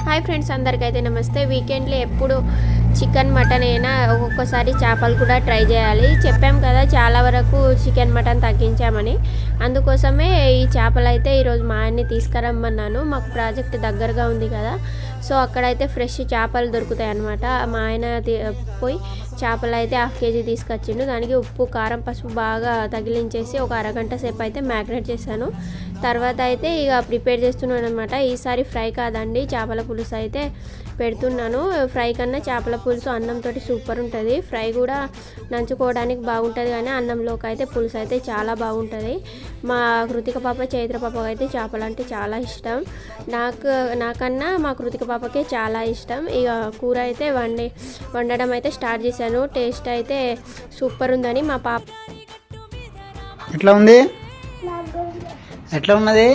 Hi friends, అందరికైతే నమస్తే. వీకెండ్లో ఎప్పుడు చికెన్ మటన్ అయినా ఒక్కొక్కసారి చేపలు కూడా ట్రై చేయాలి. చెప్పాం కదా చాలా వరకు చికెన్ మటన్ తగ్గించామని. అందుకోసమే ఈ చేపలు అయితే ఈరోజు మా ఆయన్ని తీసుకురమ్మన్నాను. మాకు ప్రాజెక్ట్ దగ్గరగా ఉంది కదా, సో అక్కడైతే ఫ్రెష్ చేపలు దొరుకుతాయి అన్నమాట. మా ఆయన పోయి చేపలు అయితే 1/2 కేజీ తీసుకొచ్చిండు. దానికి ఉప్పు కారం పసుపు బాగా తగిలించేసి ఒక అరగంట సేపు అయితే మ్యాగ్నేట్ చేశాను. తర్వాత అయితే ఇక ప్రిపేర్ చేస్తున్నాను అనమాట. ఈసారి ఫ్రై కాదండి, చేపల పులుసు అయితే పెడుతున్నాను. ఫ్రై కన్నా చేపల పులుసు అన్నంతో సూపర్ ఉంటుంది. ఫ్రై కూడా నంచుకోవడానికి బాగుంటుంది, కానీ అన్నంలోకి అయితే పులుసు అయితే చాలా బాగుంటుంది. మా కృతిక పాప చైత్ర పాపకి అయితే చేపలు అంటే చాలా ఇష్టం. నాకన్నా మా కృతిక పాపకే చాలా ఇష్టం. ఇక కూర అయితే వండడం అయితే స్టార్ట్ చేశాను. టేస్ట్ అయితే సూపర్ ఉందని మా పాప. ఎట్లా ఉంది? ఎట్లా ఉన్నది?